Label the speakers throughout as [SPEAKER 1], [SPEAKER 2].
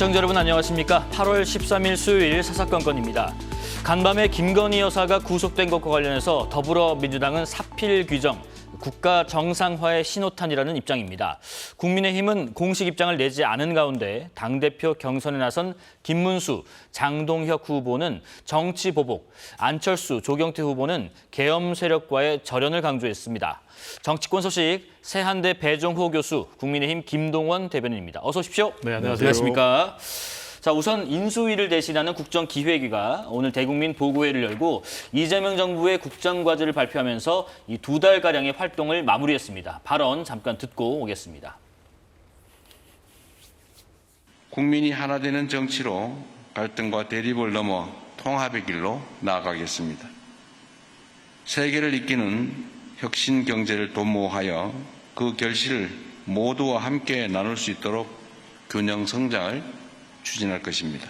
[SPEAKER 1] 시청자 여러분 안녕하십니까? 8월 13일 수요일 사사건건입니다. 간밤에 김건희 여사가 구속된 것과 관련해서 더불어민주당은 사필 규정, 국가 정상화의 신호탄이라는 입장입니다. 국민의힘은 공식 입장을 내지 않은 가운데 당대표 경선에 나선 김문수, 장동혁 후보는 정치 보복, 안철수, 조경태 후보는 계엄 세력과의 절연을 강조했습니다. 정치권 소식 세한대 배종호 교수, 국민의힘 김동원 대변인입니다. 어서 오십시오.
[SPEAKER 2] 네, 안녕하세요.
[SPEAKER 1] 안녕하십니까? 자, 우선 인수위를 대신하는 국정기획위가 오늘 대국민 보고회를 열고 이재명 정부의 국정과제를 발표하면서 이 2달가량의 활동을 마무리했습니다. 발언 잠깐 듣고 오겠습니다.
[SPEAKER 3] 국민이 하나 되는 정치로 갈등과 대립을 넘어 통합의 길로 나아가겠습니다. 세계를 이끄는 혁신 경제를 도모하여 그 결실을 모두와 함께 나눌 수 있도록 균형 성장을 추진할 것입니다.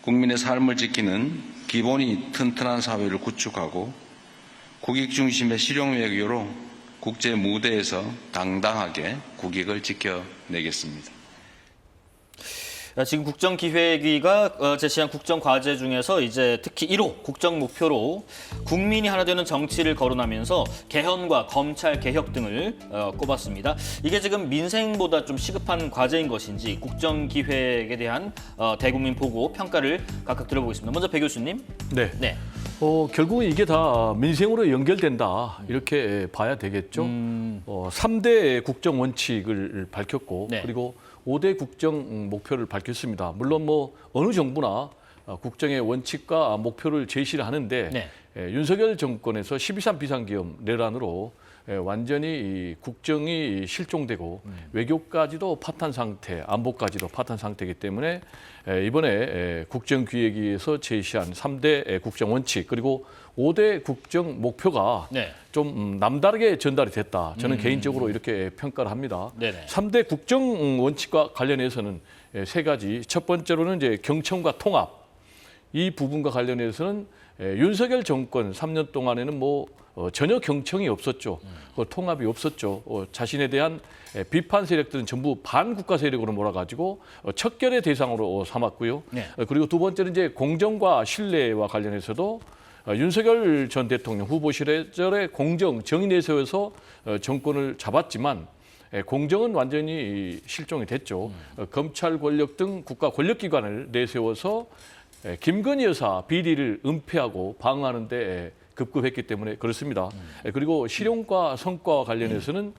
[SPEAKER 3] 국민의 삶을 지키는 기본이 튼튼한 사회를 구축하고 국익 중심의 실용 외교로 국제 무대에서 당당하게 국익을 지켜내겠습니다.
[SPEAKER 1] 지금 국정기획위가 제시한 국정과제 중에서 이제 특히 1호 국정 목표로 국민이 하나 되는 정치를 거론하면서 개헌과 검찰 개혁 등을 꼽았습니다. 이게 지금 민생보다 좀 시급한 과제인 것인지 국정기획에 대한 대국민 보고 평가를 각각 들어보겠습니다. 먼저 배 교수님.
[SPEAKER 2] 네.
[SPEAKER 1] 네.
[SPEAKER 2] 결국은 이게 다 민생으로 연결된다 이렇게 봐야 되겠죠. 3대 국정 원칙을 밝혔고
[SPEAKER 1] 네.
[SPEAKER 2] 그리고 5대 국정 목표를 밝혔습니다. 물론 뭐 어느 정부나 국정의 원칙과 목표를 제시를 하는데
[SPEAKER 1] 네.
[SPEAKER 2] 윤석열 정권에서 12.3 비상계엄 내란으로 완전히 이 국정이 실종되고 외교까지도 파탄 상태, 안보까지도 파탄 상태이기 때문에 이번에 국정기획위에서 제시한 3대 국정 원칙 그리고 5대 국정 목표가
[SPEAKER 1] 네.
[SPEAKER 2] 좀 남다르게 전달이 됐다. 저는 개인적으로 이렇게 평가를 합니다.
[SPEAKER 1] 네네.
[SPEAKER 2] 3대 국정 원칙과 관련해서는 세 가지. 첫 번째로는 이제 경청과 통합. 이 부분과 관련해서는 윤석열 정권 3년 동안에는 전혀 경청이 없었죠. 통합이 없었죠. 자신에 대한 비판 세력들은 전부 반국가 세력으로 몰아가지고 척결의 대상으로 삼았고요.
[SPEAKER 1] 네.
[SPEAKER 2] 그리고 두 번째는 이제 공정과 신뢰와 관련해서도 윤석열 전 대통령 후보 시절에 공정, 정의 내세워서 정권을 잡았지만 공정은 완전히 실종이 됐죠. 검찰 권력 등 국가 권력기관을 내세워서 김건희 여사 비리를 은폐하고 방어하는 데 급급했기 때문에 그렇습니다. 그리고 실용과 성과와 관련해서는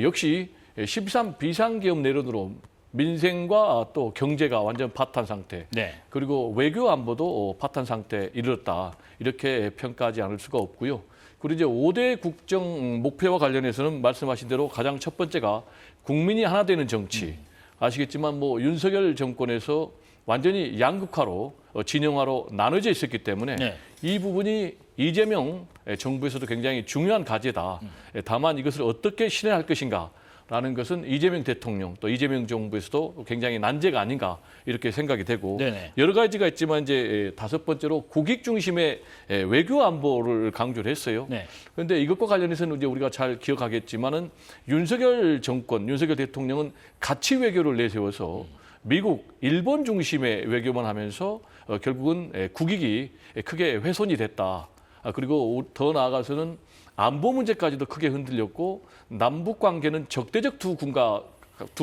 [SPEAKER 2] 역시 13 비상계엄 내란으로 민생과 또 경제가 완전 파탄 상태,
[SPEAKER 1] 네.
[SPEAKER 2] 그리고 외교 안보도 파탄 상태에 이르렀다. 이렇게 평가하지 않을 수가 없고요. 그리고 이제 5대 국정 목표와 관련해서는 말씀하신 대로 가장 첫 번째가 국민이 하나 되는 정치. 아시겠지만 윤석열 정권에서 완전히 양극화로 진영화로 나눠져 있었기 때문에
[SPEAKER 1] 네.
[SPEAKER 2] 이 부분이 이재명 정부에서도 굉장히 중요한 과제다. 다만 이것을 어떻게 실현할 것인가. 라는 것은 이재명 대통령 또 이재명 정부에서도 굉장히 난제가 아닌가 이렇게 생각이 되고
[SPEAKER 1] 네네.
[SPEAKER 2] 여러 가지가 있지만 이제 다섯 번째로 국익 중심의 외교 안보를 강조를 했어요.
[SPEAKER 1] 네.
[SPEAKER 2] 그런데 이것과 관련해서는 이제 우리가 잘 기억하겠지만은 윤석열 정권, 윤석열 대통령은 가치 외교를 내세워서 미국, 일본 중심의 외교만 하면서 결국은 국익이 크게 훼손이 됐다. 그리고 더 나아가서는 안보 문제까지도 크게 흔들렸고 남북 관계는 적대적 두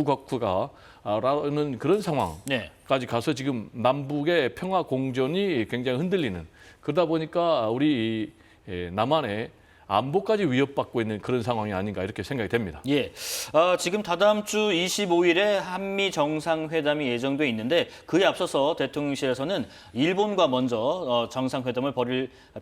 [SPEAKER 2] 국가라는 그런 상황까지
[SPEAKER 1] 네.
[SPEAKER 2] 가서 지금 남북의 평화 공존이 굉장히 흔들리는 그러다 보니까 우리 남한의 안보까지 위협받고 있는 그런 상황이 아닌가 이렇게 생각이 됩니다.
[SPEAKER 1] 예, 지금 다다음 주 25일에 한미 정상회담이 예정돼 있는데 그에 앞서서 대통령실에서는 일본과 먼저 정상회담을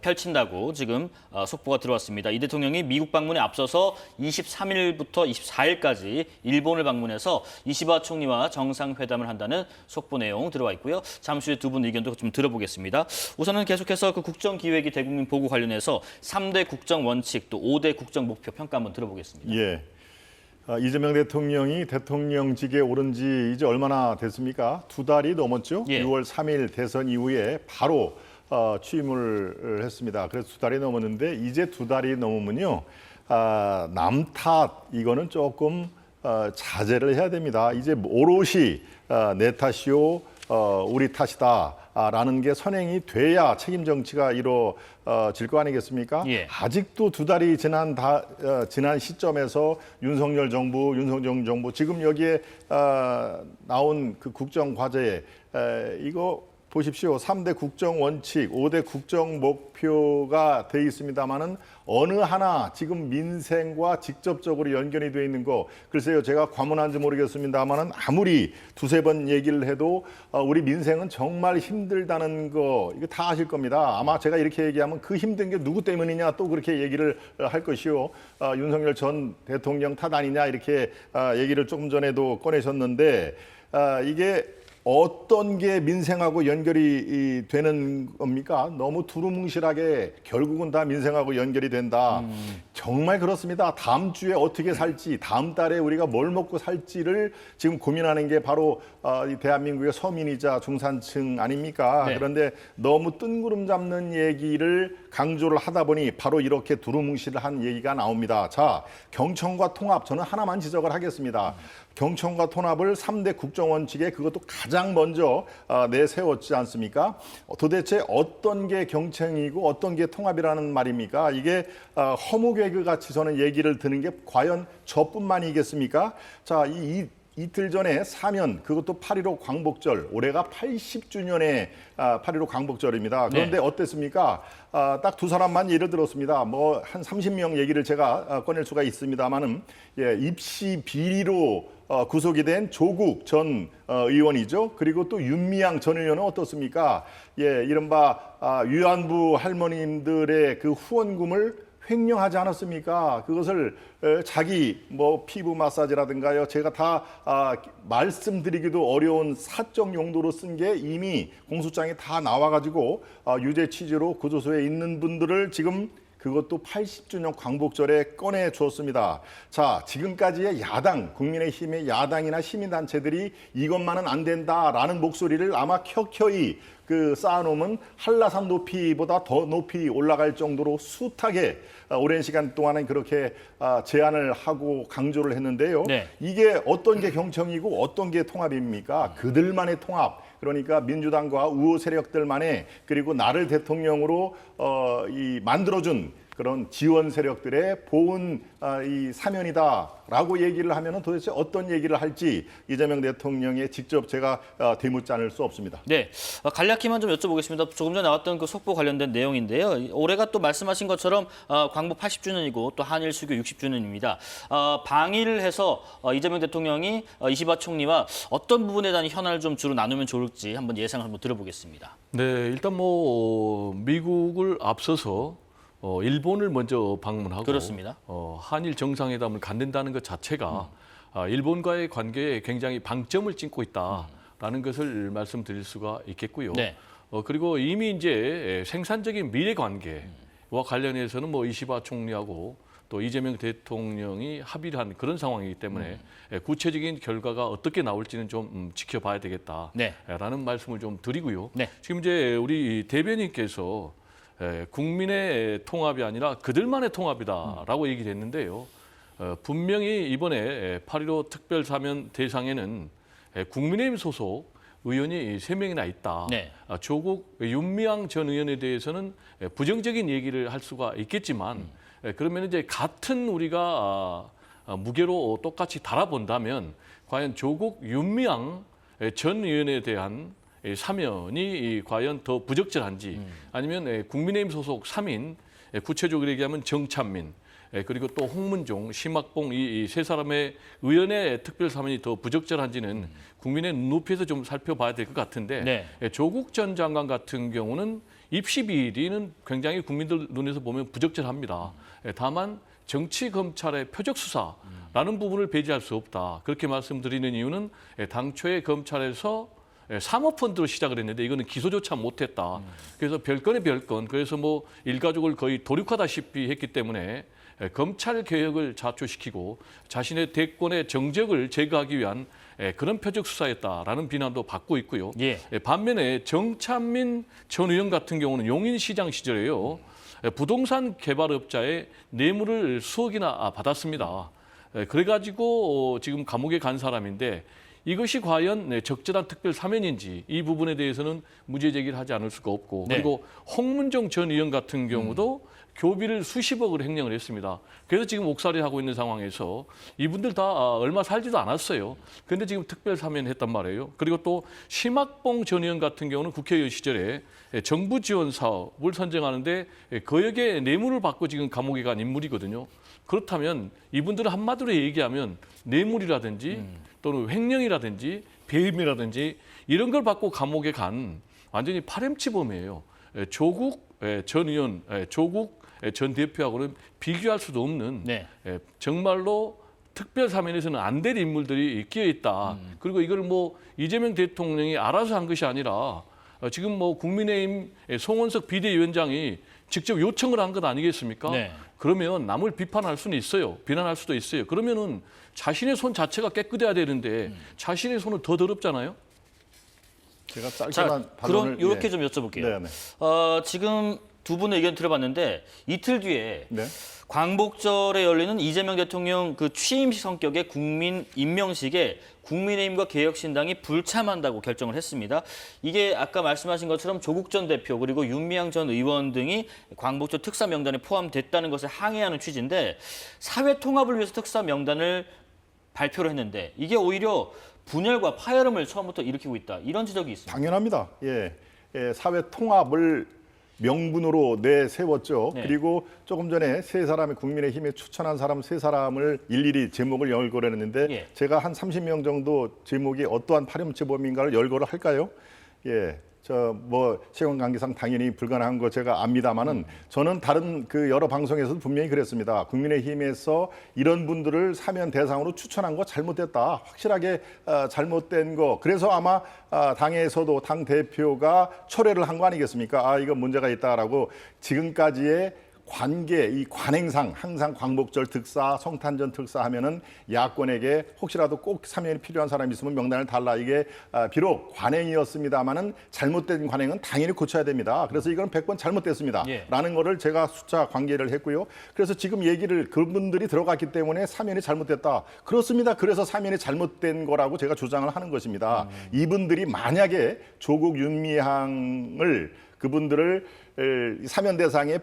[SPEAKER 1] 펼친다고 지금 속보가 들어왔습니다. 이 대통령이 미국 방문에 앞서서 23일부터 24일까지 일본을 방문해서 이시바 총리와 정상회담을 한다는 속보 내용 들어와 있고요. 잠시 후에 두 분 의견도 좀 들어보겠습니다. 우선은 계속해서 그 국정기획위 대국민 보고 관련해서 3대 국정 원칙 또 5대 국정 목표 평가 한번 들어보겠습니다.
[SPEAKER 4] 예. 이재명 대통령이 대통령직에 오른 지 이제 얼마나 됐습니까? 2달이 넘었죠.
[SPEAKER 1] 예.
[SPEAKER 4] 6월 3일 대선 이후에 바로 취임을 했습니다. 그래서 2달이 넘었는데 이제 2달이 넘으면요. 남 탓 이거는 조금 자제를 해야 됩니다. 이제 오롯이 내 탓이요, 우리 탓이다라는 게 선행이 돼야 책임 정치가 이루어질 거 아니겠습니까?
[SPEAKER 1] 예.
[SPEAKER 4] 아직도 두 달이 지난 시점에서 윤석열 정부 지금 여기에 나온 그 국정 과제에 이거 보십시오. 3대 국정 원칙, 5대 국정 목표가 돼 있습니다만은 어느 하나 지금 민생과 직접적으로 연결이 돼 있는 거 글쎄요. 제가 과문한지 모르겠습니다만은 아무리 두세 번 얘기를 해도 우리 민생은 정말 힘들다는 거 이거 다 아실 겁니다. 아마 제가 이렇게 얘기하면 그 힘든 게 누구 때문이냐 또 그렇게 얘기를 할 것이요. 윤석열 전 대통령 탓 아니냐 이렇게 얘기를 조금 전에도 꺼내셨는데 이게 어떤 게 민생하고 연결이 되는 겁니까? 너무 두루뭉실하게 결국은 다 민생하고 연결이 된다. 정말 그렇습니다. 다음 주에 어떻게 살지, 다음 달에 우리가 뭘 먹고 살지를 지금 고민하는 게 바로 이 대한민국의 서민이자 중산층 아닙니까?
[SPEAKER 1] 네.
[SPEAKER 4] 그런데 너무 뜬구름 잡는 얘기를 강조를 하다 보니 바로 이렇게 두루뭉실한 얘기가 나옵니다. 자, 경청과 통합 저는 하나만 지적을 하겠습니다. 경청과 통합을 3대 국정원칙에 그것도 가장 먼저 내세웠지 않습니까? 도대체 어떤 게 경청이고 어떤 게 통합이라는 말입니까? 이게 허무 개그 같이 저는 얘기를 드는 게 과연 저뿐만이겠습니까? 자, 이틀 전에 사면 그것도 8.15 광복절 올해가 80주년의 8.15 광복절입니다. 그런데
[SPEAKER 1] 네.
[SPEAKER 4] 어땠습니까? 딱 두 사람만 예를 들었습니다. 뭐 한 30명 얘기를 제가 꺼낼 수가 있습니다만은 입시 비리로 구속이 된 조국 전 의원이죠. 그리고 또 윤미향 전 의원은 어떻습니까? 이른바 위안부 할머님들의 그 후원금을 횡령하지 않았습니까? 그것을 자기 뭐 피부 마사지라든가요. 제가 다 말씀드리기도 어려운 사적 용도로 쓴 게 이미 공소장에 다 나와가지고 유죄 취지로 구조소에 있는 분들을 지금 그것도 80주년 광복절에 꺼내 주었습니다. 자, 지금까지의 야당, 국민의힘의 야당이나 시민단체들이 이것만은 안 된다라는 목소리를 아마 켜켜이 쌓아놓으면 한라산 높이보다 더 높이 올라갈 정도로 숱하게 오랜 시간 동안은 그렇게 제안을 하고 강조를 했는데요.
[SPEAKER 1] 네.
[SPEAKER 4] 이게 어떤 게 경청이고 어떤 게 통합입니까? 그들만의 통합. 그러니까 민주당과 우호 세력들만의 그리고 나를 대통령으로 만들어준 그런 지원 세력들의 보은 이 사면이다라고 얘기를 하면은 도대체 어떤 얘기를 할지 이재명 대통령에 직접 제가 되묻지 않을 수 없습니다.
[SPEAKER 1] 네, 간략히만 좀 여쭤보겠습니다. 조금 전에 나왔던 그 속보 관련된 내용인데요. 올해가 또 말씀하신 것처럼 광복 80주년이고 또 한일 수교 60주년입니다. 방위를 해서 이재명 대통령이 이시바 총리와 어떤 부분에 대한 현안을 좀 주로 나누면 좋을지 한번 예상을 한번 들어보겠습니다.
[SPEAKER 2] 네, 일단 뭐 미국을 앞서서 일본을 먼저 방문하고
[SPEAKER 1] 그렇습니다.
[SPEAKER 2] 한일 정상회담을 갖는다는 것 자체가 일본과의 관계에 굉장히 방점을 찍고 있다라는 것을 말씀드릴 수가 있겠고요.
[SPEAKER 1] 네.
[SPEAKER 2] 그리고 이미 이제 생산적인 미래 관계와 관련해서는 뭐 이시바 총리하고 또 이재명 대통령이 합의를 한 그런 상황이기 때문에 구체적인 결과가 어떻게 나올지는 좀 지켜봐야 되겠다라는
[SPEAKER 1] 네.
[SPEAKER 2] 말씀을 좀 드리고요.
[SPEAKER 1] 네.
[SPEAKER 2] 지금 이제 우리 대변인께서 국민의 통합이 아니라 그들만의 통합이다라고 얘기를 했는데요. 분명히 이번에 8.15 특별사면 대상에는 국민의힘 소속 의원이 3명이나 있다.
[SPEAKER 1] 네.
[SPEAKER 2] 조국 윤미향 전 의원에 대해서는 부정적인 얘기를 할 수가 있겠지만 그러면 이제 같은 우리가 무게로 똑같이 달아본다면 과연 조국 윤미향 전 의원에 대한 사면이 과연 더 부적절한지 아니면 국민의힘 소속 3인 구체적으로 얘기하면 정찬민 그리고 또 홍문종, 심학봉 이 세 사람의 의원의 특별 사면이 더 부적절한지는 국민의 눈높이에서 좀 살펴봐야 될 것 같은데
[SPEAKER 1] 네.
[SPEAKER 2] 조국 전 장관 같은 경우는 입시 비리는 굉장히 국민들 눈에서 보면 부적절합니다. 다만 정치 검찰의 표적 수사라는 부분을 배제할 수 없다. 그렇게 말씀드리는 이유는 당초에 검찰에서 사모펀드로 시작을 했는데 이거는 기소조차 못했다. 그래서 별건의 별건. 그래서 뭐 일가족을 거의 도륙하다시피 했기 때문에 검찰 개혁을 자초시키고 자신의 대권의 정적을 제거하기 위한 그런 표적 수사였다라는 비난도 받고 있고요.
[SPEAKER 1] 예.
[SPEAKER 2] 반면에 정찬민 전 의원 같은 경우는 용인시장 시절에요. 부동산 개발업자의 뇌물을 수억이나 받았습니다. 그래가지고 지금 감옥에 간 사람인데 이것이 과연 적절한 특별 사면인지 이 부분에 대해서는 무죄 제기를 하지 않을 수가 없고
[SPEAKER 1] 네.
[SPEAKER 2] 그리고 홍문종 전 의원 같은 경우도 교비를 수십억을 횡령을 했습니다. 그래서 지금 옥살이하고 있는 상황에서 이분들 다 얼마 살지도 않았어요. 그런데 지금 특별 사면을 했단 말이에요. 그리고 또 심학봉 전 의원 같은 경우는 국회의원 시절에 정부 지원 사업을 선정하는데 거액의 뇌물을 받고 지금 감옥에 간 인물이거든요. 그렇다면 이분들은 한마디로 얘기하면 뇌물이라든지 또는 횡령이라든지 배임이라든지 이런 걸 받고 감옥에 간 완전히 파렴치범이에요. 조국 전 의원, 조국 전 대표하고는 비교할 수도 없는
[SPEAKER 1] 네.
[SPEAKER 2] 정말로 특별 사면에서는 안 될 인물들이 끼어 있다. 그리고 이걸 뭐 이재명 대통령이 알아서 한 것이 아니라 지금 뭐 국민의힘 송원석 비대위원장이 직접 요청을 한 것 아니겠습니까?
[SPEAKER 1] 네.
[SPEAKER 2] 그러면 남을 비판할 수는 있어요. 비난할 수도 있어요. 그러면은 자신의 손 자체가 깨끗해야 되는데 자신의 손은 더 더럽잖아요.
[SPEAKER 4] 제가
[SPEAKER 1] 자,
[SPEAKER 4] 짧게만
[SPEAKER 1] 그럼 이렇게
[SPEAKER 4] 네.
[SPEAKER 1] 좀 여쭤볼게요.
[SPEAKER 4] 네, 네.
[SPEAKER 1] 지금 두 분의 의견 들어봤는데 이틀 뒤에
[SPEAKER 4] 네.
[SPEAKER 1] 광복절에 열리는 이재명 대통령 그 취임식 성격의 국민 임명식에 국민의힘과 개혁신당이 불참한다고 결정을 했습니다. 이게 아까 말씀하신 것처럼 조국 전 대표 그리고 윤미향 전 의원 등이 광복절 특사 명단에 포함됐다는 것을 항의하는 취지인데 사회 통합을 위해서 특사 명단을 발표를 했는데 이게 오히려 분열과 파열음을 처음부터 일으키고 있다. 이런 지적이 있습니다.
[SPEAKER 4] 당연합니다. 사회 통합을 명분으로 내세웠죠.
[SPEAKER 1] 네.
[SPEAKER 4] 그리고 조금 전에 세 사람의 국민의힘에 추천한 사람 세 사람을 일일이 제목을 열거를 했는데
[SPEAKER 1] 예.
[SPEAKER 4] 제가 한 30명 정도 제목이 어떠한 파렴치범인가를 열거를 할까요? 예. 시간 관계상 당연히 불가능한 거 제가 압니다만은 저는 다른 그 여러 방송에서도 분명히 그랬습니다. 국민의힘에서 이런 분들을 사면 대상으로 추천한 거 잘못됐다. 확실하게 잘못된 거. 그래서 아마 당에서도 당 대표가 철회를 한 거 아니겠습니까? 아, 이거 문제가 있다라고 지금까지의 관계, 이 관행상 항상 광복절 특사, 성탄절 특사 하면은 야권에게 혹시라도 꼭 사면이 필요한 사람이 있으면 명단을 달라. 이게 비록 관행이었습니다마는 잘못된 관행은 당연히 고쳐야 됩니다. 그래서 이건 100번 잘못됐습니다.
[SPEAKER 1] 예.
[SPEAKER 4] 라는 거를 제가 숫자 관계를 했고요. 그래서 지금 얘기를 그분들이 들어갔기 때문에 사면이 잘못됐다. 그렇습니다. 그래서 사면이 잘못된 거라고 제가 주장을 하는 것입니다. 이분들이 만약에 조국 윤미향을 그분들을 사면 대상에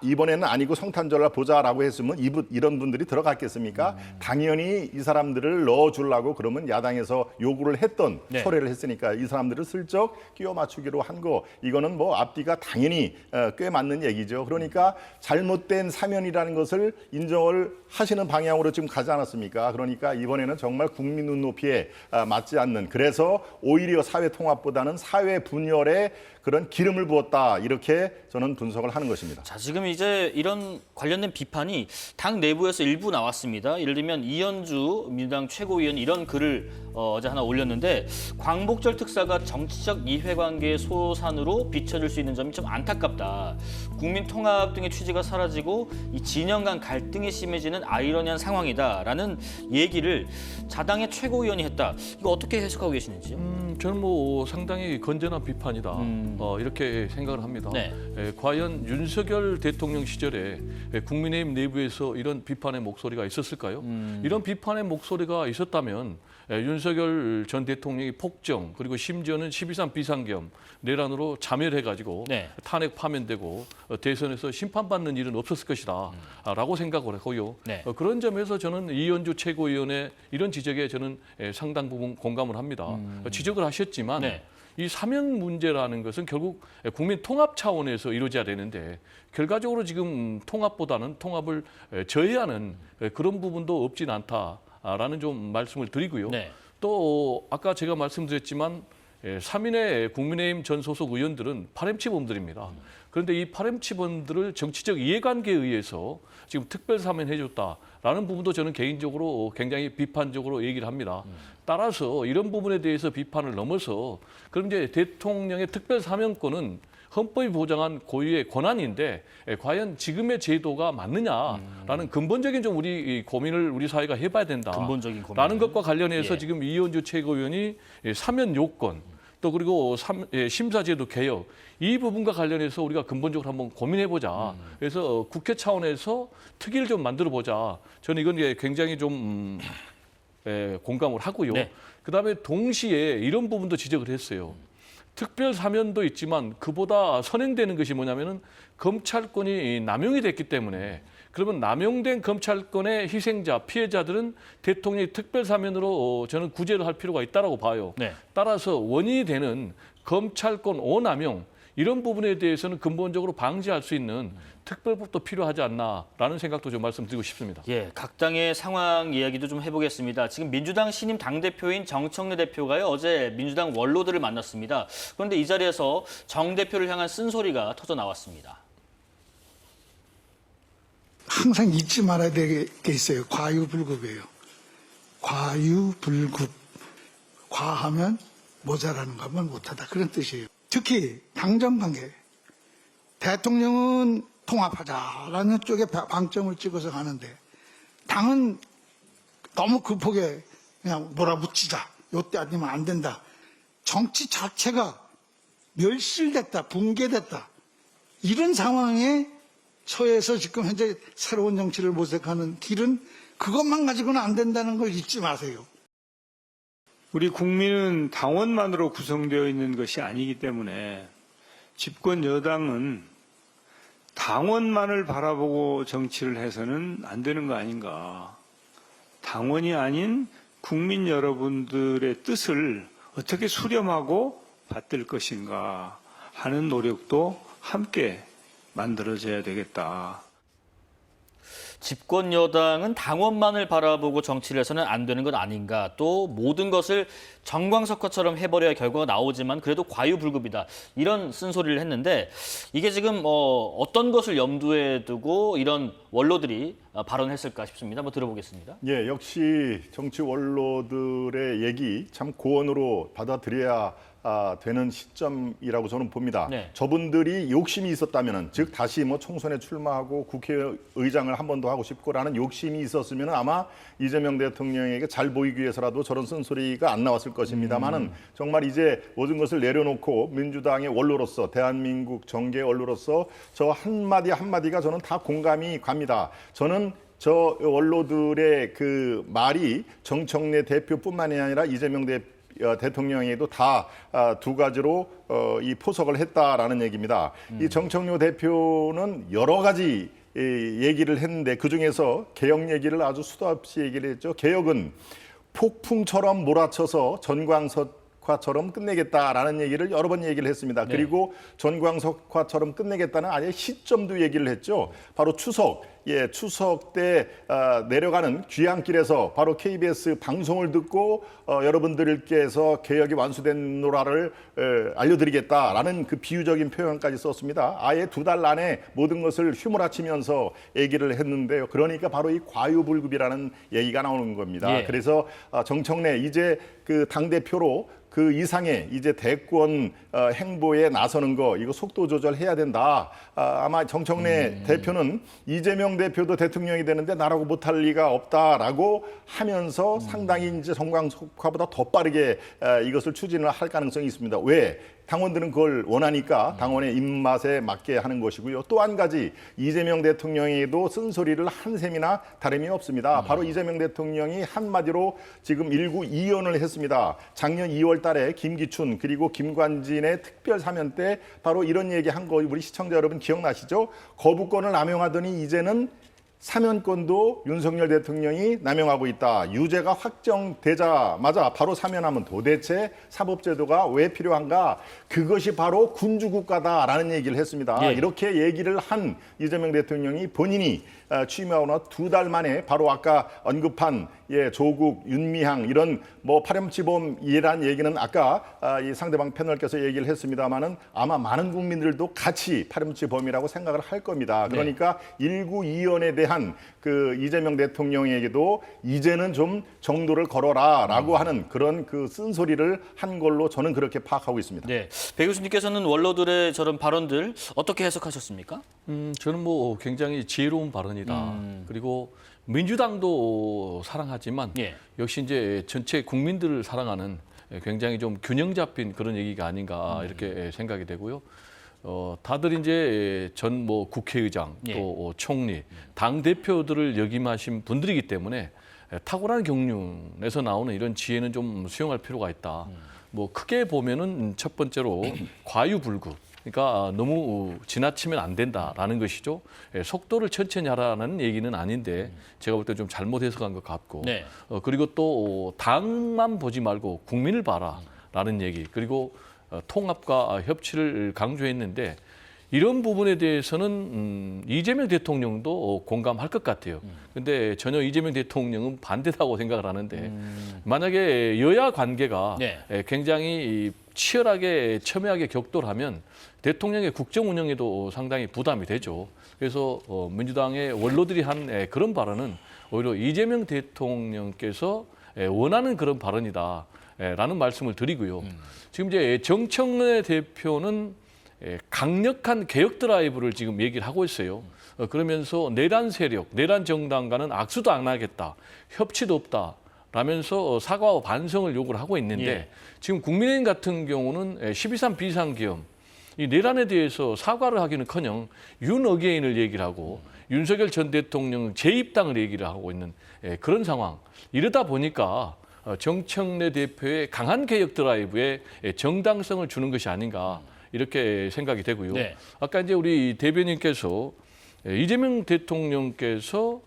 [SPEAKER 4] 이번에는 아니고 성탄절날 보자라고 했으면 이런 분들이 들어갔겠습니까? 당연히 이 사람들을 넣어주려고 그러면 야당에서 요구를 했던
[SPEAKER 1] 네.
[SPEAKER 4] 철회를 했으니까 이 사람들을 슬쩍 끼워 맞추기로 한 거 이거는 뭐 앞뒤가 당연히 꽤 맞는 얘기죠. 그러니까 잘못된 사면이라는 것을 인정을 하시는 방향으로 지금 가지 않았습니까? 그러니까 이번에는 정말 국민 눈높이에 맞지 않는 그래서 오히려 사회 통합보다는 사회 분열에 그런 기름을 부었다 이렇게 저는 분석을 하는 것입니다.
[SPEAKER 1] 자, 지금 이제 이런 관련된 비판이 당 내부에서 일부 나왔습니다. 예를 들면 이현주 민주당 최고위원이 이런 글을 어제 하나 올렸는데 광복절 특사가 정치적 이해관계의 소산으로 비춰질 수 있는 점이 좀 안타깝다. 국민 통합 등의 취지가 사라지고 이 진영 간 갈등이 심해지는 아이러니한 상황이다라는 얘기를 자당의 최고위원이 했다. 이거 어떻게 해석하고 계시는지요?
[SPEAKER 2] 저는 뭐 상당히 건전한 비판이다. 이렇게 생각을 합니다.
[SPEAKER 1] 네.
[SPEAKER 2] 과연 윤석열 대통령 시절에 국민의힘 내부에서 이런 비판의 목소리가 있었을까요? 이런 비판의 목소리가 있었다면 윤석열 전 대통령이 폭정 그리고 심지어는 12.3 비상겸 내란으로 자멸해가지고
[SPEAKER 1] 네.
[SPEAKER 2] 탄핵 파면되고 대선에서 심판받는 일은 없었을 것이다 라고 생각을 하고요.
[SPEAKER 1] 네.
[SPEAKER 2] 그런 점에서 저는 이현주 최고위원의 이런 지적에 저는 상당 부분 공감을 합니다. 지적을 하셨지만
[SPEAKER 1] 네.
[SPEAKER 2] 이 사면 문제라는 것은 결국 국민 통합 차원에서 이루어져야 되는데 결과적으로 지금 통합보다는 통합을 저해하는 그런 부분도 없진 않다라는 좀 말씀을 드리고요.
[SPEAKER 1] 네.
[SPEAKER 2] 또 아까 제가 말씀드렸지만 3인의 국민의힘 전 소속 의원들은 파렴치범들입니다. 그런데 이 파렴치범들을 정치적 이해관계에 의해서 지금 특별 사면해줬다라는 부분도 저는 개인적으로 굉장히 비판적으로 얘기를 합니다. 따라서 이런 부분에 대해서 비판을 넘어서 그럼 이제 대통령의 특별 사면권은 헌법이 보장한 고유의 권한인데 과연 지금의 제도가 맞느냐라는 근본적인 좀 우리 고민을 우리 사회가 해봐야 된다.
[SPEAKER 1] 근본적인 고민.
[SPEAKER 2] 라는 것과 관련해서
[SPEAKER 1] 예.
[SPEAKER 2] 지금 이현주 최고위원이 사면 요건 또 그리고 심사제도 개혁 이 부분과 관련해서 우리가 근본적으로 한번 고민해보자. 그래서 국회 차원에서 특위를 좀 만들어보자. 저는 이건 굉장히 좀 공감을 하고요.
[SPEAKER 1] 네.
[SPEAKER 2] 그다음에 동시에 이런 부분도 지적을 했어요. 특별 사면도 있지만 그보다 선행되는 것이 뭐냐면은 검찰권이 남용이 됐기 때문에 그러면 남용된 검찰권의 희생자, 피해자들은 대통령이 특별 사면으로 저는 구제를 할 필요가 있다라고 봐요.
[SPEAKER 1] 네.
[SPEAKER 2] 따라서 원인이 되는 검찰권 오남용 이런 부분에 대해서는 근본적으로 방지할 수 있는 특별법도 필요하지 않나라는 생각도 좀 말씀드리고 싶습니다.
[SPEAKER 1] 예, 각 당의 상황 이야기도 좀 해보겠습니다. 지금 민주당 신임 당대표인 정청래 대표가요, 어제 민주당 원로들을 만났습니다. 그런데 이 자리에서 정 대표를 향한 쓴소리가 터져 나왔습니다.
[SPEAKER 5] 항상 잊지 말아야 될 게 있어요. 과유불급이에요. 과유불급. 과하면 모자라는 거 하면 못하다. 그런 뜻이에요. 특히 당정관계. 대통령은 통합하자라는 쪽에 방점을 찍어서 가는데 당은 너무 급하게 그냥 몰아붙이자. 요때 아니면 안 된다. 정치 자체가 멸실됐다. 붕괴됐다. 이런 상황에 처해서 지금 현재 새로운 정치를 모색하는 길은 그것만 가지고는 안 된다는 걸 잊지 마세요.
[SPEAKER 6] 우리 국민은 당원만으로 구성되어 있는 것이 아니기 때문에 집권 여당은 당원만을 바라보고 정치를 해서는 안 되는 거 아닌가. 당원이 아닌 국민 여러분들의 뜻을 어떻게 수렴하고 받들 것인가 하는 노력도 함께 만들어져야 되겠다.
[SPEAKER 1] 집권 여당은 당원만을 바라보고 정치를 해서는 안 되는 것 아닌가. 또 모든 것을 정광석화처럼 해버려야 결과가 나오지만 그래도 과유불급이다. 이런 쓴소리를 했는데 이게 지금 어떤 것을 염두에 두고 이런 원로들이 발언했을까 싶습니다. 한번 들어보겠습니다.
[SPEAKER 4] 예, 역시 정치 원로들의 얘기 참 고언으로 받아들여야 되는 시점이라고 저는 봅니다.
[SPEAKER 1] 네.
[SPEAKER 4] 저분들이 욕심이 있었다면은, 즉 다시 뭐 총선에 출마하고 국회의장을 한 번 더 하고 싶고라는 욕심이 있었으면은 아마 이재명 대통령에게 잘 보이기 위해서라도 저런 쓴소리가 안 나왔을 것입니다만은 정말 이제 모든 것을 내려놓고 민주당의 원로로서, 대한민국 정계의 원로로서 저 한마디 한마디가 저는 다 공감이 갑니다. 저는 저 원로들의 그 말이 정청래 대표뿐만이 아니라 이재명 대통령에도 다 두 가지로 이 포석을 했다라는 얘기입니다. 이 정청래 대표는 여러 가지 얘기를 했는데 그중에서 개혁 얘기를 아주 수도 없이 얘기를 했죠. 개혁은 폭풍처럼 몰아쳐서 전광석화처럼 끝내겠다라는 얘기를 여러 번 얘기를 했습니다.
[SPEAKER 1] 네.
[SPEAKER 4] 그리고 전광석화처럼 끝내겠다는 아예 시점도 얘기를 했죠. 바로 추석 때 내려가는 귀향길에서 바로 KBS 방송을 듣고 여러분들께서 개혁이 완수된 노라를 알려드리겠다라는 그 비유적인 표현까지 썼습니다. 아예 2달 안에 모든 것을 휘몰아치면서 얘기를 했는데요. 그러니까 바로 이 과유불급이라는 얘기가 나오는 겁니다.
[SPEAKER 1] 예.
[SPEAKER 4] 그래서 정청래 이제 그 당대표로 그 이상의 이제 대권 행보에 나서는 거 이거 속도 조절해야 된다. 아마 정청래 대표는 이재명 대표도 대통령이 되는데 나라고 못할 리가 없다라고 하면서 상당히 이제 정광석화보다 더 빠르게 이것을 추진을 할 가능성이 있습니다. 왜? 당원들은 그걸 원하니까 당원의 입맛에 맞게 하는 것이고요. 또 한 가지 이재명 대통령에도 쓴소리를 한 셈이나 다름이 없습니다. 바로 이재명 대통령이 한마디로 지금 일구 이연을 했습니다. 작년 2월 달에 김기춘 그리고 김관진의 특별 사면 때 바로 이런 얘기 한 거 우리 시청자 여러분 기억나시죠? 거부권을 남용하더니 이제는 사면권도 윤석열 대통령이 남용하고 있다. 유죄가 확정되자마자 바로 사면하면 도대체 사법제도가 왜 필요한가? 그것이 바로 군주국가다라는 얘기를 했습니다.
[SPEAKER 1] 예.
[SPEAKER 4] 이렇게 얘기를 한 이재명 대통령이 본인이 취임하고 나 2달 만에 바로 아까 언급한 조국, 윤미향 이런 뭐 파렴치범이란 얘기는 아까 이 상대방 패널께서 얘기를 했습니다만은 아마 많은 국민들도 같이 파렴치범이라고 생각을 할 겁니다. 그러니까 일구이연에 대한 그 이재명 대통령에게도 이제는 좀 정도를 걸어라라고 하는 그런 그 쓴소리를 한 걸로 저는 그렇게 파악하고 있습니다.
[SPEAKER 1] 네, 배 교수님께서는 원로들의 저런 발언들 어떻게 해석하셨습니까?
[SPEAKER 2] 저는 뭐 굉장히 지혜로운 발언이다. 그리고 민주당도 사랑하지만
[SPEAKER 1] 예.
[SPEAKER 2] 역시 이제 전체 국민들을 사랑하는 굉장히 좀 균형 잡힌 그런 얘기가 아닌가 이렇게 생각이 되고요. 다들 이제 전 뭐 국회의장
[SPEAKER 1] 예.
[SPEAKER 2] 또 총리, 당 대표들을 역임하신 분들이기 때문에 탁월한 경륜에서 나오는 이런 지혜는 좀 수용할 필요가 있다. 뭐 크게 보면은 첫 번째로 과유불급. 그러니까 너무 지나치면 안 된다라는 것이죠. 속도를 천천히 하라는 얘기는 아닌데 제가 볼 때 좀 잘못 해석한 것 같고
[SPEAKER 1] 네.
[SPEAKER 2] 그리고 또 당만 보지 말고 국민을 봐라라는 얘기 그리고 통합과 협치를 강조했는데 이런 부분에 대해서는 이재명 대통령도 공감할 것 같아요. 근데 전혀 이재명 대통령은 반대라고 생각을 하는데 만약에 여야 관계가
[SPEAKER 1] 네.
[SPEAKER 2] 굉장히 치열하게 첨예하게 격돌하면 대통령의 국정 운영에도 상당히 부담이 되죠. 그래서 민주당의 원로들이 한 그런 발언은 오히려 이재명 대통령께서 원하는 그런 발언이다라는 말씀을 드리고요. 지금 이제 정청래 대표는 강력한 개혁 드라이브를 지금 얘기를 하고 있어요. 그러면서 내란 세력, 내란 정당과는 악수도 안 하겠다, 협치도 없다. 라면서 사과와 반성을 요구를 하고 있는데
[SPEAKER 1] 예.
[SPEAKER 2] 지금 국민의힘 같은 경우는 12.3 비상계엄 이 내란에 대해서 사과를 하기는커녕 윤어게인을 얘기를 하고 윤석열 전 대통령 재입당을 얘기를 하고 있는 그런 상황. 이러다 보니까 정청래 대표의 강한 개혁 드라이브에 정당성을 주는 것이 아닌가 이렇게 생각이 되고요.
[SPEAKER 1] 네.
[SPEAKER 2] 아까 이제 우리 대변인께서 이재명 대통령께서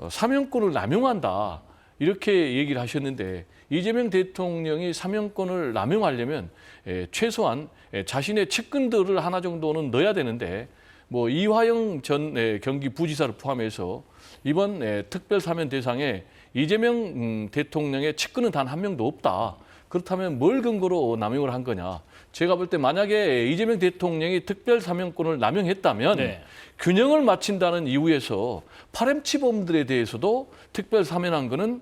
[SPEAKER 2] 사명권을 남용한다. 이렇게 얘기를 하셨는데 이재명 대통령이 사명권을 남용하려면 최소한 자신의 측근들을 하나 정도는 넣어야 되는데 뭐 이화영 전 경기부지사를 포함해서 이번 특별 사면 대상에 이재명 대통령의 측근은 단 한 명도 없다. 그렇다면 뭘 근거로 남용을 한 거냐? 제가 볼 때 만약에 이재명 대통령이 특별 사면권을 남용했다면
[SPEAKER 1] 네.
[SPEAKER 2] 균형을 맞춘다는 이유에서 파렴치범들에 대해서도 특별 사면한 거는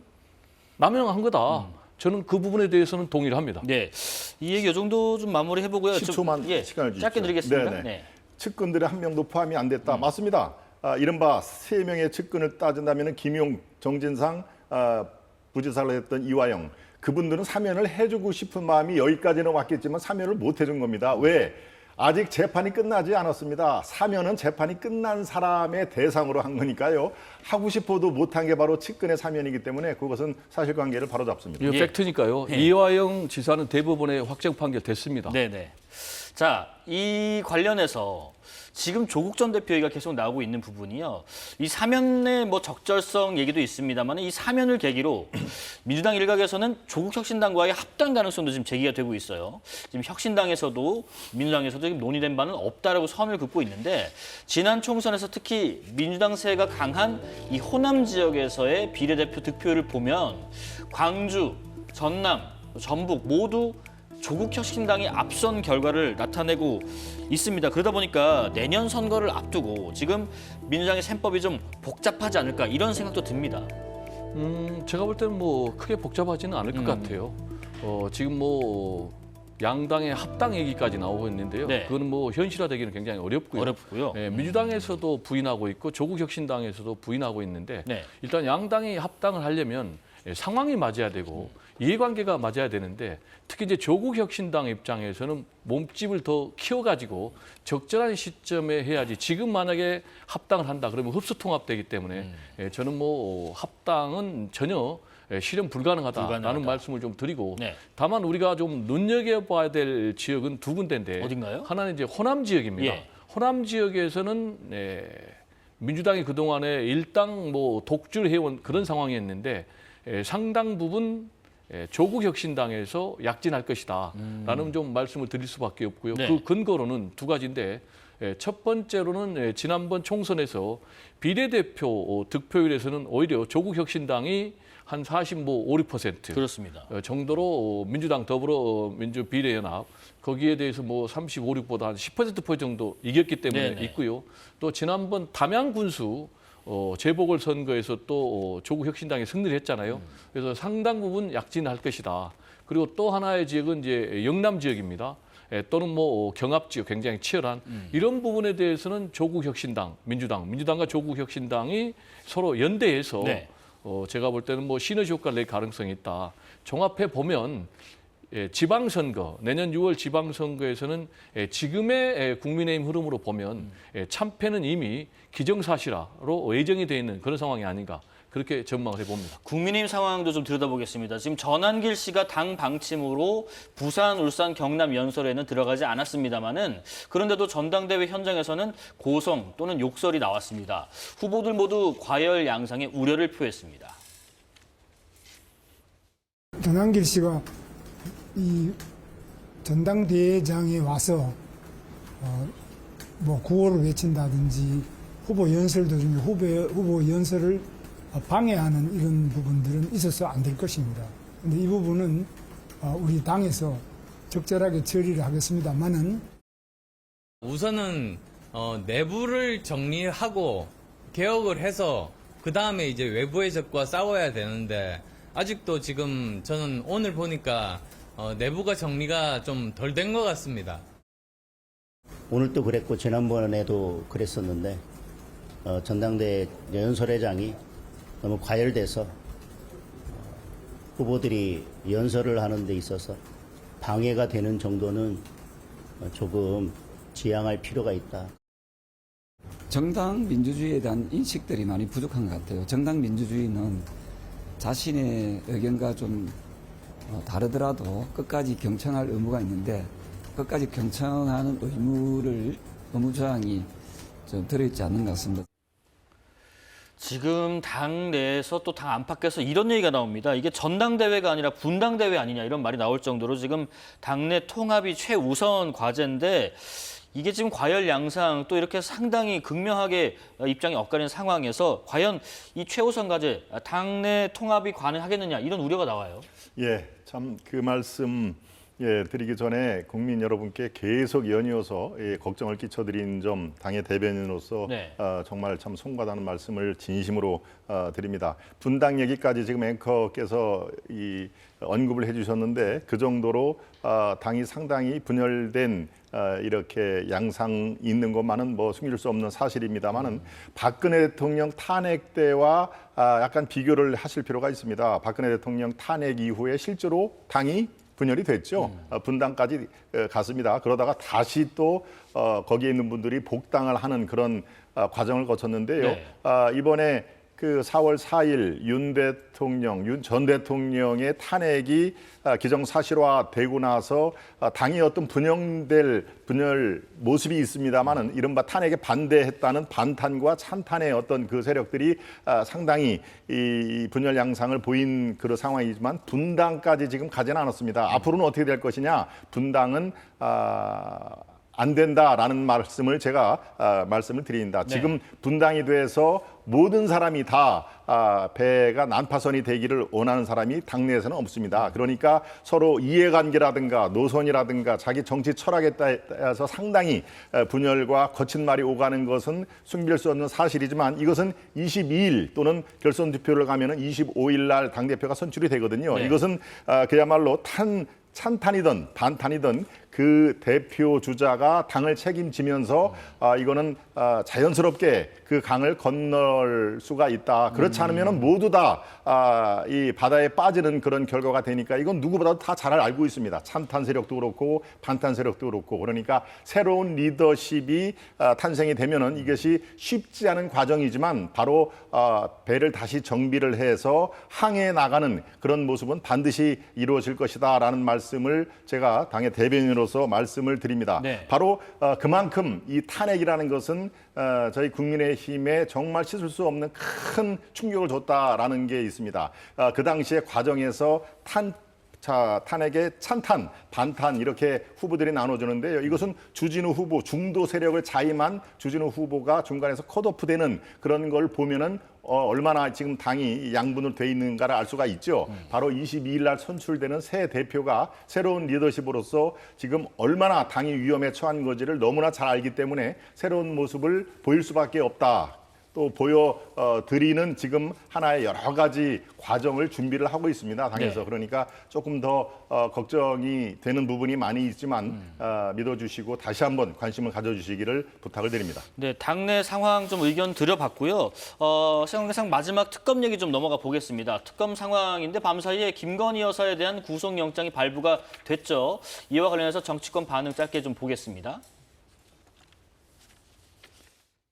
[SPEAKER 2] 남용한 거다. 저는 그 부분에 대해서는 동의를 합니다.
[SPEAKER 1] 네. 이 얘기 요 정도 좀 마무리해 보고요.
[SPEAKER 4] 10초만 시간을 주십시오.
[SPEAKER 1] 짧게 드리겠습니다.
[SPEAKER 4] 네네.
[SPEAKER 1] 네.
[SPEAKER 4] 측근들의 한 명도 포함이 안 됐다. 맞습니다. 이른바 3명의 측근을 따진다면 김용, 정진상, 부지사를 했던 이화영 그분들은 사면을 해주고 싶은 마음이 여기까지는 왔겠지만 사면을 못 해준 겁니다. 왜? 아직 재판이 끝나지 않았습니다. 사면은 재판이 끝난 사람의 대상으로 한 거니까요. 하고 싶어도 못한 게 바로 측근의 사면이기 때문에 그것은 사실관계를 바로잡습니다.
[SPEAKER 2] 이거
[SPEAKER 1] 예.
[SPEAKER 2] 팩트니까요. 이화영 지사는 대법원에 확정 판결 됐습니다.
[SPEAKER 1] 네네. 자, 이 관련해서 지금 조국 전 대표 얘기가 계속 나오고 있는 부분이요. 이 사면의 뭐 적절성 얘기도 있습니다만 이 사면을 계기로 민주당 일각에서는 조국 혁신당과의 합당 가능성도 지금 제기가 되고 있어요. 지금 혁신당에서도 민주당에서도 지금 논의된 바는 없다라고 선을 긋고 있는데 지난 총선에서 특히 민주당 세가 강한 이 호남 지역에서의 비례대표 득표율을 보면 광주, 전남, 전북 모두 조국 혁신당이 앞선 결과를 나타내고 있습니다. 그러다 보니까 내년 선거를 앞두고 지금 민주당의 셈법이 좀 복잡하지 않을까 이런 생각도 듭니다.
[SPEAKER 2] 제가 볼 때는 뭐 크게 복잡하지는 않을 것 같아요. 지금 뭐 양당의 합당 얘기까지 나오고 있는데요.
[SPEAKER 1] 네.
[SPEAKER 2] 그거는 뭐 현실화되기는 굉장히 어렵고요.
[SPEAKER 1] 어렵고요.
[SPEAKER 2] 민주당에서도 부인하고 있고 조국혁신당에서도 부인하고 있는데
[SPEAKER 1] 네.
[SPEAKER 2] 일단 양당이 합당을 하려면 상황이 맞아야 되고 이해관계가 맞아야 되는데 특히 이제 조국혁신당 입장에서는 몸집을 더 키워가지고 적절한 시점에 해야지 지금 만약에 합당을 한다 그러면 흡수통합되기 때문에 저는 뭐 합당은 전혀 실현 불가능하다라는 말씀을 좀 드리고
[SPEAKER 1] 네.
[SPEAKER 2] 다만 우리가 좀 눈여겨봐야 될 지역은 두 군데인데
[SPEAKER 1] 어딘가요?
[SPEAKER 2] 하나는 이제 호남 지역입니다.
[SPEAKER 1] 예.
[SPEAKER 2] 호남 지역에서는 민주당이 그동안에 일당 뭐 독주를 해온 그런 상황이었는데 상당 부분 조국혁신당에서 약진할 것이다라는 좀 말씀을 드릴 수밖에 없고요.
[SPEAKER 1] 네.
[SPEAKER 2] 그 근거로는 두 가지인데 첫 번째로는 지난번 총선에서 비례대표 득표율에서는 오히려 조국혁신당이 한 45~6%
[SPEAKER 1] 그렇습니다.
[SPEAKER 2] 정도로 민주당 더불어민주 비례연합 거기에 대해서 뭐 35~6보다 한 10%포인트 정도 이겼기 때문에
[SPEAKER 1] 네네.
[SPEAKER 2] 있고요. 또 지난번 담양 군수 재보궐 선거에서 또 조국 혁신당이 승리를 했잖아요. 그래서 상당 부분 약진할 것이다. 그리고 또 하나의 지역은 이제 영남 지역입니다. 또는 뭐 경합 지역 굉장히 치열한 이런 부분에 대해서는 조국 혁신당, 민주당과 조국 혁신당이 서로 연대해서
[SPEAKER 1] 네.
[SPEAKER 2] 제가 볼 때는 뭐 시너지 효과를 낼 가능성이 있다. 종합해 보면 지방선거, 내년 6월 지방선거에서는 지금의 국민의힘 흐름으로 보면 참패는 이미 기정사실화로 예정이 되어 있는 그런 상황이 아닌가 그렇게 전망을 해봅니다.
[SPEAKER 1] 국민의힘 상황도 좀 들여다보겠습니다. 지금 전한길 씨가 당 방침으로 부산, 울산, 경남 연설에는 들어가지 않았습니다만은 그런데도 전당대회 현장에서는 고성 또는 욕설이 나왔습니다. 후보들 모두 과열 양상에 우려를 표했습니다.
[SPEAKER 7] 전한길 씨가 이 전당대회장에 와서 뭐 구호를 외친다든지 후보 연설 도중에 후보 연설을 방해하는 이런 부분들은 있어서 안 될 것입니다. 근데 이 부분은 우리 당에서 적절하게 처리를 하겠습니다만은
[SPEAKER 8] 우선은 내부를 정리하고 개혁을 해서 그 다음에 이제 외부의 적과 싸워야 되는데 아직도 지금 저는 오늘 보니까 내부가 정리가 좀 덜 된 것 같습니다.
[SPEAKER 9] 오늘도 그랬고 지난번에도 그랬었는데 전당대회 연설회장이 너무 과열돼서 후보들이 연설을 하는 데 있어서 방해가 되는 정도는 조금 지양할 필요가 있다.
[SPEAKER 10] 정당 민주주의에 대한 인식들이 많이 부족한 것 같아요. 정당 민주주의는 자신의 의견과 좀 다르더라도 끝까지 경청할 의무가 있는데 끝까지 경청하는 의무 조항이 좀 들어있지 않는 것 같습니다.
[SPEAKER 1] 지금 당 내에서 또 당 안팎에서 이런 얘기가 나옵니다. 이게 전당대회가 아니라 분당대회 아니냐 이런 말이 나올 정도로 지금 당내 통합이 최우선 과제인데 이게 지금 과열 양상 또 이렇게 상당히 극명하게 입장이 엇갈리는 상황에서 과연 이 최우선 과제 당내 통합이 가능하겠느냐 이런 우려가 나와요.
[SPEAKER 4] 예, 참 그 말씀 드리기 전에 국민 여러분께 계속 연이어서 걱정을 끼쳐드린 점 당의 대변인으로서
[SPEAKER 1] 네.
[SPEAKER 4] 정말 참 송구하다는 말씀을 진심으로 드립니다. 분당 얘기까지 지금 앵커께서 언급을 해주셨는데 그 정도로 당이 상당히 분열된 이렇게 양상 있는 것만은 뭐 숨길 수 없는 사실입니다만은 박근혜 대통령 탄핵 때와 약간 비교를 하실 필요가 있습니다. 박근혜 대통령 탄핵 이후에 실제로 당이 분열이 됐죠. 분당까지 갔습니다. 그러다가 다시 또 거기에 있는 분들이 복당을 하는 그런 과정을 거쳤는데요.
[SPEAKER 1] 네.
[SPEAKER 4] 이번에 그 4월 4일 윤 전 대통령의 탄핵이 기정사실화되고 나서 당이 어떤 분열 모습이 있습니다만은 이른바 탄핵에 반대했다는 반탄과 찬탄의 어떤 그 세력들이 상당히 이 분열 양상을 보인 그런 상황이지만 분당까지 지금 가지는 않았습니다. 앞으로는 어떻게 될 것이냐? 분당은 안 된다라는 말씀을 제가 말씀을 드립니다.
[SPEAKER 1] 네.
[SPEAKER 4] 지금 분당이 돼서 모든 사람이 다 배가 난파선이 되기를 원하는 사람이 당내에서는 없습니다. 그러니까 서로 이해관계라든가 노선이라든가 자기 정치 철학에 따라서 상당히 분열과 거친 말이 오가는 것은 숨길 수 없는 사실이지만 이것은 22일 또는 결선 투표를 가면은 25일 날 당대표가 선출이 되거든요.
[SPEAKER 1] 네.
[SPEAKER 4] 이것은 그야말로 찬탄이든 반탄이든 그 대표 주자가 당을 책임지면서 이거는 자연스럽게 그 강을 건널 수가 있다. 그렇지 않으면 모두 다 이 바다에 빠지는 그런 결과가 되니까 이건 누구보다도 다 잘 알고 있습니다. 찬탄 세력도 그렇고 반탄 세력도 그렇고 그러니까 새로운 리더십이 탄생이 되면은 이것이 쉽지 않은 과정이지만 바로 배를 다시 정비를 해서 항해 나가는 그런 모습은 반드시 이루어질 것이다라는 말씀을 제가 당의 대변인으로서 말씀을 드립니다.
[SPEAKER 1] 네.
[SPEAKER 4] 바로 그만큼 이 탄핵이라는 것은 저희 국민의힘에 정말 씻을 수 없는 큰 충격을 줬다라는 게 있습니다. 그 당시의 과정에서 탄핵의 찬탄, 반탄 이렇게 후보들이 나눠주는데요. 이것은 주진우 후보, 중도 세력을 자임한 주진우 후보가 중간에서 컷오프되는 그런 걸 보면은 얼마나 지금 당이 양분으로 돼 있는가를 알 수가 있죠. 바로 22일 날 선출되는 새 대표가 새로운 리더십으로서 지금 얼마나 당이 위험에 처한 건지를 너무나 잘 알기 때문에 새로운 모습을 보일 수밖에 없다. 또 보여드리는 지금 하나의 여러 가지 과정을 준비를 하고 있습니다. 당에서.
[SPEAKER 1] 네.
[SPEAKER 4] 그러니까 조금 더 걱정이 되는 부분이 많이 있지만 믿어주시고 다시 한번 관심을 가져주시기를 부탁을 드립니다.
[SPEAKER 1] 네, 당내 상황 좀 의견 드려봤고요. 시간상 마지막 특검 얘기 좀 넘어가 보겠습니다. 특검 상황인데 밤사이에 김건희 여사에 대한 구속영장이 발부가 됐죠. 이와 관련해서 정치권 반응 짧게 좀 보겠습니다.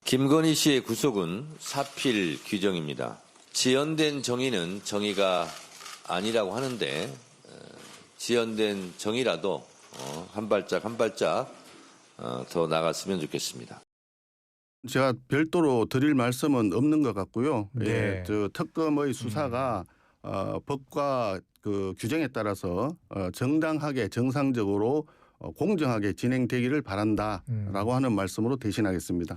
[SPEAKER 11] 김건희 씨의 구속은 사필 규정입니다. 지연된 정의는 정의가 아니라고 하는데 지연된 정의라도 한 발짝 한 발짝 더 나갔으면 좋겠습니다.
[SPEAKER 12] 제가 별도로 드릴 말씀은 없는 것 같고요.
[SPEAKER 13] 네.
[SPEAKER 12] 예, 저 특검의 수사가 법과 그 규정에 따라서 정당하게 정상적으로 공정하게 진행되기를 바란다라고 하는 말씀으로 대신하겠습니다.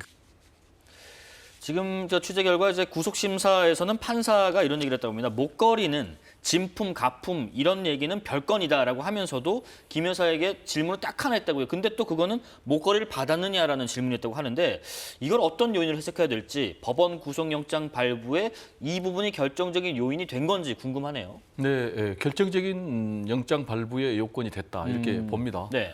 [SPEAKER 1] 지금 저 취재 결과 이제 구속심사에서는 판사가 이런 얘기를 했다고 합니다. 목걸이는 진품, 가품 이런 얘기는 별건이다라고 하면서도 김 여사에게 질문을 딱 하나 했다고요. 근데 또 그거는 목걸이를 받았느냐라는 질문이었다고 하는데 이걸 어떤 요인을 해석해야 될지 법원 구속영장 발부에 이 부분이 결정적인 요인이 된 건지 궁금하네요.
[SPEAKER 2] 네, 예, 결정적인 영장 발부의 요건이 됐다 이렇게 봅니다.
[SPEAKER 1] 네.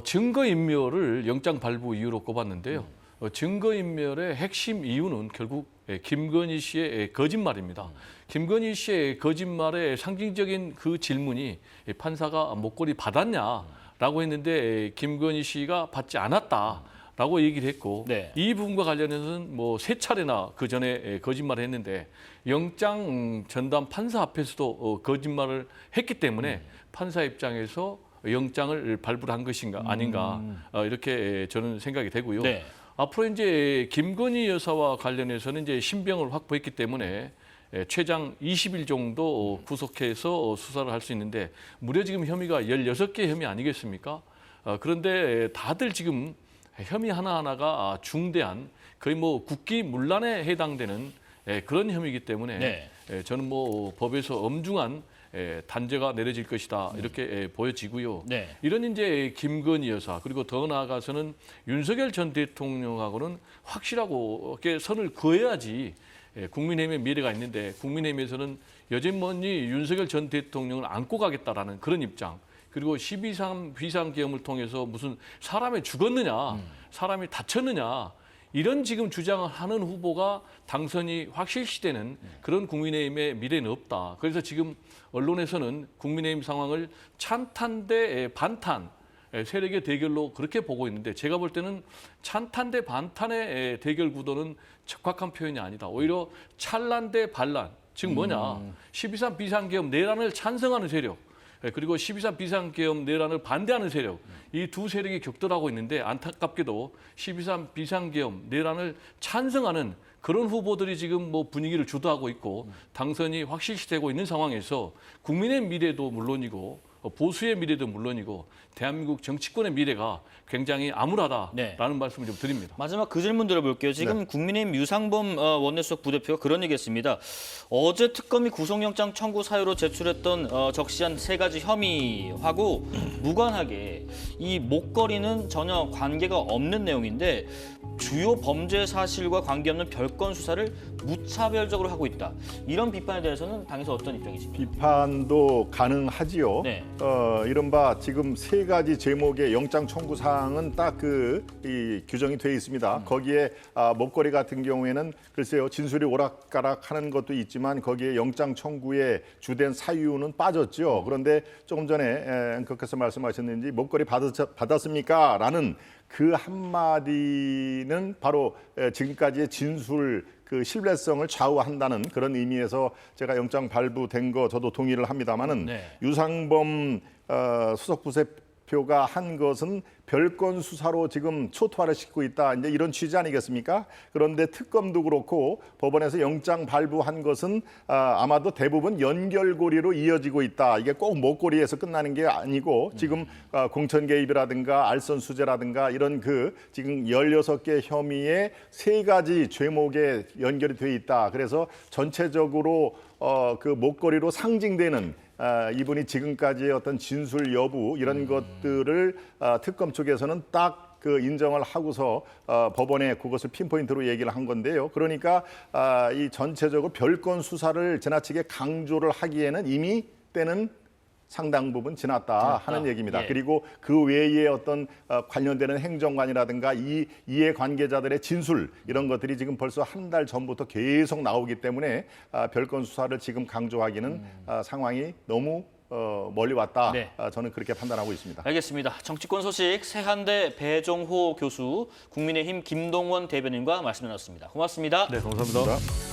[SPEAKER 2] 증거인멸을 영장 발부 이유로 꼽았는데요. 증거인멸의 핵심 이유는 결국 김건희 씨의 거짓말입니다. 김건희 씨의 거짓말의 상징적인 그 질문이 판사가 목걸이 받았냐라고 했는데 김건희 씨가 받지 않았다라고 얘기를 했고
[SPEAKER 1] 네.
[SPEAKER 2] 이 부분과 관련해서는 뭐 3차례나 그 전에 거짓말을 했는데 영장 전담 판사 앞에서도 거짓말을 했기 때문에 판사 입장에서 영장을 발부를 한 것인가 아닌가 이렇게 저는 생각이 되고요.
[SPEAKER 1] 네.
[SPEAKER 2] 앞으로 이제 김건희 여사와 관련해서는 이제 신병을 확보했기 때문에 최장 20일 정도 구속해서 수사를 할 수 있는데 무려 지금 혐의가 16개 혐의 아니겠습니까? 그런데 다들 지금 혐의 하나하나가 중대한 거의 뭐 국기문란에 해당되는 그런 혐의이기 때문에
[SPEAKER 1] 네.
[SPEAKER 2] 저는 뭐 법에서 엄중한 단죄가 내려질 것이다 이렇게 보여지고요.
[SPEAKER 1] 네.
[SPEAKER 2] 이런 이제 김건희 여사 그리고 더 나아가서는 윤석열 전 대통령하고는 확실하게 선을 그어야지 국민의힘의 미래가 있는데 국민의힘에서는 여전히 윤석열 전 대통령을 안고 가겠다라는 그런 입장. 그리고 12.3 비상계엄을 통해서 무슨 사람이 죽었느냐, 사람이 다쳤느냐 이런 지금 주장을 하는 후보가 당선이 확실시되는 그런 국민의힘의 미래는 없다. 그래서 지금 언론에서는 국민의힘 상황을 찬탄 대 반탄 세력의 대결로 그렇게 보고 있는데 제가 볼 때는 찬탄 대 반탄의 대결 구도는 적확한 표현이 아니다. 오히려 찬란 대 반란. 즉 뭐냐. 12.3 비상계엄 내란을 찬성하는 세력. 그리고 12.3 비상계엄 내란을 반대하는 세력. 이 두 세력이 격돌하고 있는데 안타깝게도 12.3 비상계엄 내란을 찬성하는 그런 후보들이 지금 뭐 분위기를 주도하고 있고 당선이 확실시되고 있는 상황에서 국민의 미래도 물론이고 보수의 미래도 물론이고 대한민국 정치권의 미래가 굉장히 암울하다라는
[SPEAKER 1] 네.
[SPEAKER 2] 말씀을 좀 드립니다.
[SPEAKER 1] 마지막 그 질문 들어볼게요. 지금 국민의힘 유상범 원내수석 부대표가 그런 얘기했습니다. 어제 특검이 구속영장 청구 사유로 제출했던 적시한 3가지 혐의하고 무관하게 이 목걸이는 전혀 관계가 없는 내용인데 주요 범죄 사실과 관계없는 별건 수사를 무차별적으로 하고 있다. 이런 비판에 대해서는 당에서 어떤 입장이십니까?
[SPEAKER 4] 비판도 가능하지요.
[SPEAKER 1] 네.
[SPEAKER 4] 이른바 지금 3가지 제목의 영장 청구 사항은 딱 이 규정이 되어 있습니다. 거기에 목걸이 같은 경우에는 글쎄요 진술이 오락가락하는 것도 있지만 거기에 영장 청구의 주된 사유는 빠졌죠. 그런데 조금 전에 앵커께서 말씀하셨는지 목걸이 받았습니까? 라는 그 한마디는 바로 지금까지의 진술 그 신뢰성을 좌우한다는 그런 의미에서 제가 영장 발부된 거 저도 동의를 합니다마는
[SPEAKER 1] 네.
[SPEAKER 4] 유상범 수석 부대표가 한 것은 별건 수사로 지금 초토화를 시키고 있다. 이제 이런 취지 아니겠습니까? 그런데 특검도 그렇고 법원에서 영장 발부한 것은 아마도 대부분 연결고리로 이어지고 있다. 이게 꼭 목걸이에서 끝나는 게 아니고 지금 공천 개입이라든가 알선 수재라든가 이런 지금 16개 혐의의 3가지 죄목에 연결이 돼 있다. 그래서 전체적으로 그 목걸이로 상징되는 이분이 지금까지의 어떤 진술 여부 이런 것들을 특검 쪽에서는 딱 그 인정을 하고서 법원에 그것을 핀포인트로 얘기를 한 건데요. 그러니까 이 전체적으로 별건 수사를 지나치게 강조를 하기에는 이미 때는 상당 부분 지났다 하는 얘기입니다.
[SPEAKER 1] 예.
[SPEAKER 4] 그리고 그 외에 어떤 관련되는 행정관이라든가 이 이해관계자들의 진술 이런 것들이 지금 벌써 한 달 전부터 계속 나오기 때문에 별건 수사를 지금 강조하기는 상황이 너무 멀리 왔다.
[SPEAKER 1] 네.
[SPEAKER 4] 저는 그렇게 판단하고 있습니다.
[SPEAKER 1] 알겠습니다. 정치권 소식 세한대 배종호 교수, 국민의힘 김동원 대변인과 말씀 나눴습니다. 고맙습니다.
[SPEAKER 2] 네, 감사합니다.